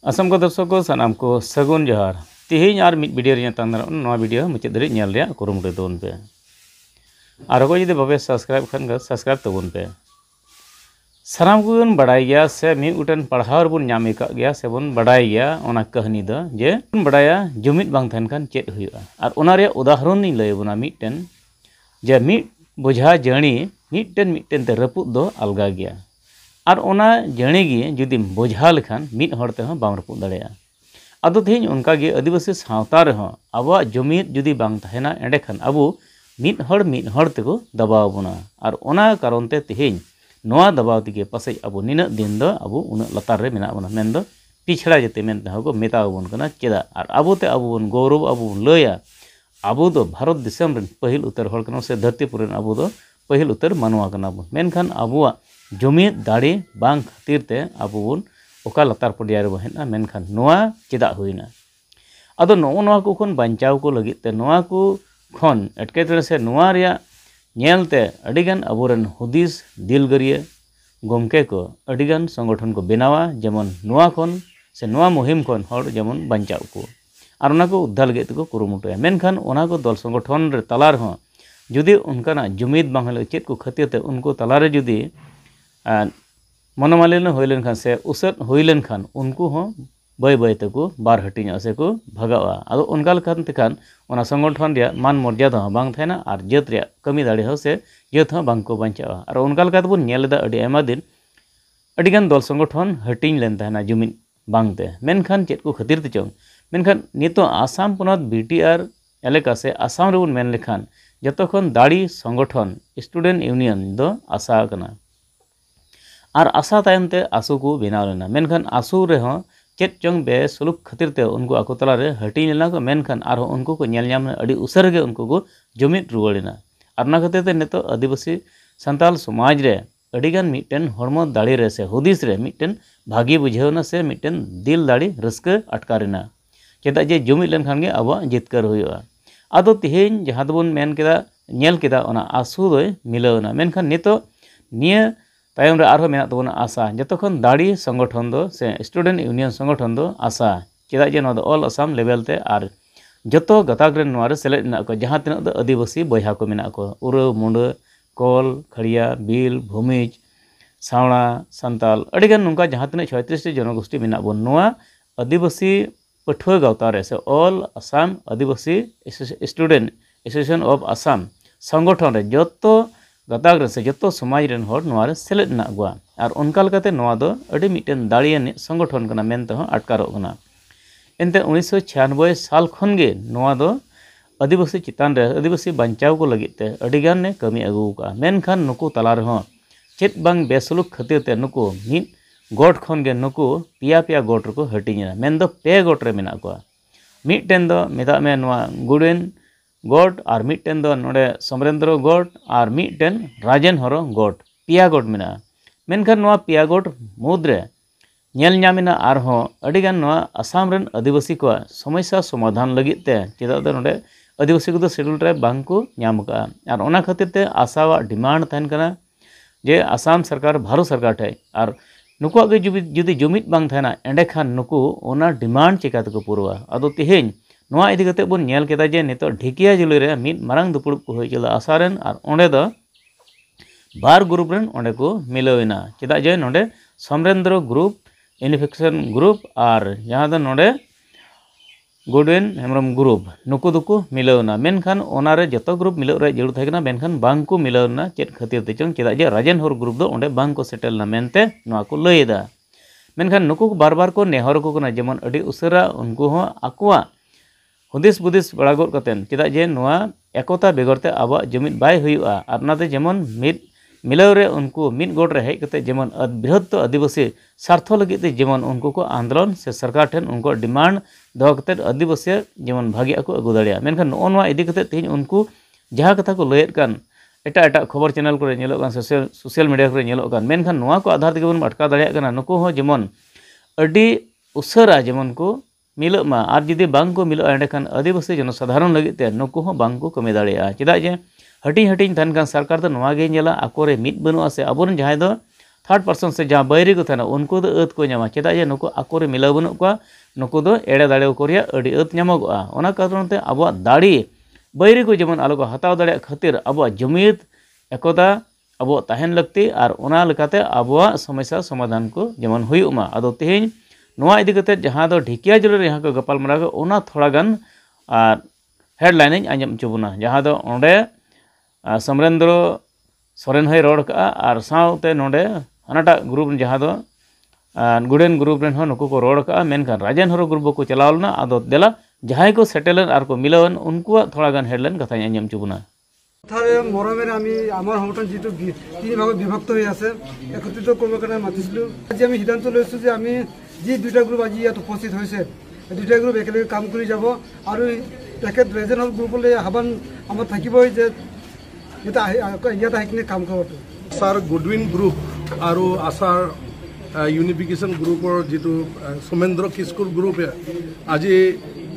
असम को दर्शक को सनाम को सगुन जोहार तिहिन आर मिड वीडियो रे तांदर नवा वीडियो मुचाद धरि नेल रे कुरुमुटु तबन पे आरो को जदि बाबे सब्सक्राइब खान ग सब्सक्राइब तबन पे सनाम को बन बड़ाई गया से मी उटन पढ़ाव बन नामे का गया से बन बड़ाई गया ओना कहानी दो जे बड़ाया जुमिद बांग थान खान चेत हुआ आर ओना रे उदाहरण नि लय बना मिटन जे मिट बोझा जणी मिटन ते रपुद दो अलगा गया और ओना जणी गे जुदी बोझा लेखान मिट हर ते बांग रपुद दाड़ेया आदो तेहन उनका गे आदिवासी सावता रह अब जुमिद जुदी बांग तहेना एंडेखान अबो मिट हर तेको दबाव बना और ओना कारण ते तेहन नोआ दबाव तेगे पासे अबो निना दिन दो अबो उना लतार रे मेना बना मेन दो पिछड़ा जते मेन को मेता बन कना चेदा और अबो ते अबो बन गौरव अबो लया अबो दो भारत दिसम रन पहिल उतर हर कना से धरतीपुर रन अबो दो पहिल उतर मानवा कना बो मेनखान अबोआ जुमिद दाड़े बांग खातिर ते अबो बन ओका लतार पडिया रे बहेना मेनखान नोआ चेदा हुइना आदो नोआ को खन बांचाव को लगित ते नोआ को खन एटकेटरे से नोआ रिया नेलते अडिगान अबोरन हुदिस दिलगरिया गोमके को अडिगान संगठन को बेनावा जेमन नोआ खन से नोआ मुहिम खन हर जेमन बांचाव को और ओना को उद्धार लगित को कुरुमुटुया मेनखान ओना को दल संगठन रे तलार हो जुदी उनकाना जुमिद बांग हले चेत को खातिर ते उनको तलारे जुदी मनोमालिन्य होइलेन खान से उसत होइलेन खान उनको हो बय बय तको बार हटिnya से को भगावा आदो उनका लखान तेखान ओना संगठन रे मान मर्यादा बांग थायना और जत रे कमी दाड़े हो से जत हो बांग को बांचावा और उनका लखा बन नेलदा अडी आयमा दिन अडिगान दल संगठन हटिंग लेन थायना जुमिद बांग ते मेनखान चेत को खातिर ते चों मेनखान नितो आसाम पोनत बीटीआर एलेका से आसाम रे बन मेन लेखान जतखन दाड़ी संगठन स्टूडेंट यूनियन दो आशा कना और आशा तायम ते आसू को बेनाव लेना मेनखान आसू रे हो चेत चोंग बे सुलुक खातिर ते उनको आको तला रे हटिंग लेना को मेनखान और उनको को नेल ᱧᱟᱢ अडी उसर गे उनको को जुमिद रुवाड़ेना और ना खातिर ते नितो आदिवासी संताल समाज रे अडिगान मिटन हरमो दाड़ी रे से हुदिस रे मिटन भागी बुझेवना से मिटन दिल दाड़ी रस्क अटकारेना चेदा जे जुमिद लेन खान गे अब जितकर हुआ आदो तेहन जहां दबन मेन केदा नेल केदा ओना आसू दोय मिलावना मेनखान नितो निया तायम रे आरो मेना तबना आशा जतखन दाड़ी संगठन दो से स्टूडेंट यूनियन संगठन दो आशा चेदा जे नो ऑल आसाम लेवल ते और जतो गताक रे नोआ रे सेलेद ना को जहां तिना दो आदिवासी बयहा को मेना को उरा मुंडा कोल खड़िया बिल भूमिज सावड़ा संताल अडिगान नुका जहां तिना 36 जनगोष्ठी मेना बन नोआ आदिवासी पठुआ गावता रे से all Assam Adivasi student association of Assam संगठन रे जतो गताक रे से जतो समाज रेन हर नोआ रे सेलेद ना गुआ और उनका लकाते नोआ दो अडी मिटन दाड़ियानि संगठन कना मेनते हो अटकारो कना एनते 1996 साल खन गे नोआ दो आदिवासी चितान रे आदिवासी बांचाव को लगित ते अडिगान ने कमी अगु का मेनखान नुकु तला रे हो चेत बांग बेसलुक खातिर ते नुकु मिट गोट खन गे नुकु पिया पिया गोट रे को हटिना मेन दो पे गोट रे मेना को मिटन दो मेदा में नोआ गुडेन गोट और मिटन दो नोडे समरेंद्र गोट और मिटन राजन हरो गोट पिया गोट मेना मेनखान नोआ पिया गोट मुद्रे नेल ᱧᱟᱢᱮᱱᱟ आरहों अडिगान नोआ आसाम रेन आदिवासी को समस्या समाधान लगित ते चेदा दो नोडे आदिवासी को शेड्यूल ट्राइब बांग को ᱧᱟᱢ का और ओना खातिर ते आसावा डिमांड थान कना जे आसाम सरकार भारत सरकार ठे और नुकुआ गे जुदी जुमिद बांग थाना एंडेखान नुकु ओना डिमांड चिका तको पुरवा आदो तेहेन नोआ इदि कते बन नेल केदा जे नितो ढिकिया जुली रे मिद मारांग दुपुड़ुब को होय चला आसारेन और ओंडे दो बार ग्रुप रेन ओंडे को मिलावेना चेदा जे नोडे समरेंद्र ग्रुप यूनिफिकेशन ग्रुप और जहां दो नोडे गुडवेन हेमरम ग्रुप नुकु दुकु मिलावना मेनखान ओना रे जतो ग्रुप मिलाव रे जरूर थाकेना मेनखान बांग को मिलावना चेत खातिर ते चंग चेदा जे राजन हर ग्रुप दो ओंडे बांग को सेटल ना मेनते नोआ को लयदा मेनखान नुकु बार बार को नेहर को कना जेमन अडी उसरा उनको हो आकुआ हुदिस बुदिस बड़ागोर कतेन चेदा जे नोआ एकता बेगरते आबा जुमिद बाय हुआ और नाते जेमन मिद मिलाव रे उनको मिद गोट रे हेज कते जेमन बृहत्त आदिवासी स्वार्थ लगित जेमन उनको को आंदोलन से सरकार ठेन उनको डिमांड दो कते आदिवासी जेमन भागी को अगु दाड़िया मेनखान नो नोआ इदि कते तेहन उनको जहां कथा को लयत कान एटा एटा खबर चैनल को नेलो कान सोशल मीडिया को नेलो कान मेनखान नोआ को आधार ते बन अटका दाड़िया काना नुको हो जेमन अडी उसरा जेमन को मिलो मा और जुदी बांग को मिलो एंडेखान आदिवासी जनसाधारण लगित ते नुको हो बांग को कमी दाड़िया चेदा जे हटिंग हटिंग थान कान सरकार तो नोआ गे नेला आकोरे मिद बनुआ से अबोरन जहाय दो थर्ड पर्सन से जहाँ बैरी को थाना उनको दो अत को नामा चेदा जे नुको आकोरे मिलाव बनुक को नुको दो एड़े दाड़े को रिया अड़ी अत नामगोआ ओना कारणते अब दाड़ी बैरी को जेमन आलो को हताव दाड़े खातिर अब जुमीद एकदा अब तहन लगती और ओना लेकाते अब समस्या समाधान को जेमन हुयुमा आदो तेहेñ नोआ इदी कते जहाँ दो ढिकिया जुलर यहाँ को गपाल मराग ओना थोड़ा गान हेडलाइन आंजम चुबुना जहाँ दो ओंडे समरेंद्र सोरेन है रोड का और साउते नोडे हनाटा ग्रुप जहाँ दो गुडेन ग्रुप रेन हो नुको को रोड का मेनखान राजन हरो ग्रुप को चलावलना आदो देला जहाँ को सेटेलन और को मिलावन उनको थोड़ा गान हेडलाइन कथा आंजम चुबुना थारे मरमेर आमी आमार संगठन जी तीन भाग विभक्त हो एकत्रित करबार कारण मातिसिलो आज आमी सिद्धांत लैছো जे आमी जी दुटा ग्रुप आज इतना उपस्थित होइছে दुटा ग्रुप एकेलगे काम करि যাব আৰু তেখেত ৰিজনেল গ্ৰুপলে আহ্বান আমাৰ থাকিবই যে ইয়াত আহিকিনে কাম কৰাটো আসার গুডউইন গ্রুপ আর আসার ইউনিফিকেশন গ্রুপর যেটো সোমেন্দ্র কিস্কুর গ্রুপে আজি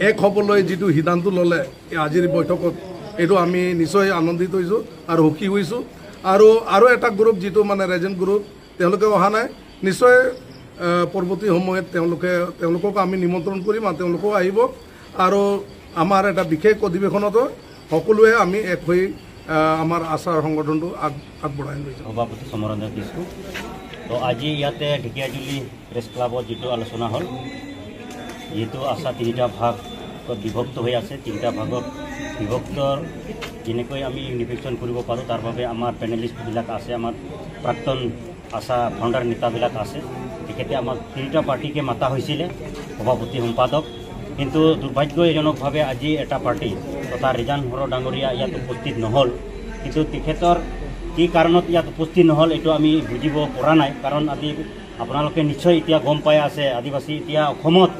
এক হবলৈ যেটো সিদ্ধান্ত ললে আজিৰ বৈঠকত এইটো আমি নিশ্চয় আনন্দিত হইছো আর সুখী হইছো আৰু এটা গ্ৰুপ যেটো মানে ৰেজেন্ট গ্ৰুপ তেওঁলোকে অহা নাই নিশ্চয় পৰৱৰ্তী সময়ত তেওঁলোকক আমি নিমন্ত্ৰণ কৰিম আৰু তেওঁলোকও আহিব আৰু আমাৰ এটা বিশেষ অধিৱেশনত সকলোৱে আমি এক হৈ আমাৰ আচাৰ সংগঠনটো আগবঢ়াই লৈছো সভাপতি সমৰেন্দ্ৰ কিস্কু তো আজি ইয়াতে ঢেকিয়াজুলি প্ৰেছ ক্লাবত যেটো আলোচনা হ'ল যেটো আশা তিনিটা ভাগত বিভক্ত হৈ আছে তিনিটা ভাগত বিভক্তৰ যেনেকৈ আমি ইউনিফিকেশ্যন কৰিব পাৰোঁ তাৰ বাবে আমাৰ পেনেলিষ্টবিলাক আছে আমাৰ প্ৰাক্তন আশা ফাউণ্ডাৰ নেতাবিলাক আছে তেখেতে আমাক তিনিটা পাৰ্টিকে মাতা হৈছিলে সভাপতি সম্পাদক কিন্তু দুৰ্ভাগ্যজনকভাৱে আজি এটা পাৰ্টি তথা ৰিজান হৰ ডাঙৰীয়া ইয়াত উপস্থিত নহ'ল কিন্তু তেখেতৰ কি কাৰণত ইয়াত উপস্থিত নহ'ল এইটো আমি বুজিব পৰা নাই কাৰণ আজি আপোনালোকে নিশ্চয় এতিয়া গম পাই আছে আদিবাসী এতিয়া অসমত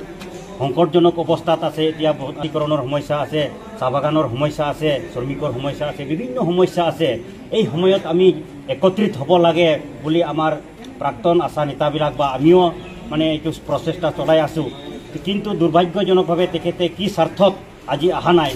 সংকটজনক অৱস্থাত আছে এতিয়া বহুতীকৰণৰ সমস্যা আছে চাহ বাগানৰ সমস্যা আছে শ্ৰমিকৰ সমস্যা আছে বিভিন্ন সমস্যা আছে এই সময়ত আমি একত্ৰিত হ'ব লাগে বুলি আমাৰ প্ৰাক্তন আশা নেতাবিলাক বা আমিও মানে এইটো প্ৰচেষ্টা চলাই আছোঁ কিন্তু দুৰ্ভাগ্যজনকভাৱে তেখেতে কি স্বাৰ্থত আজি অহা নাই।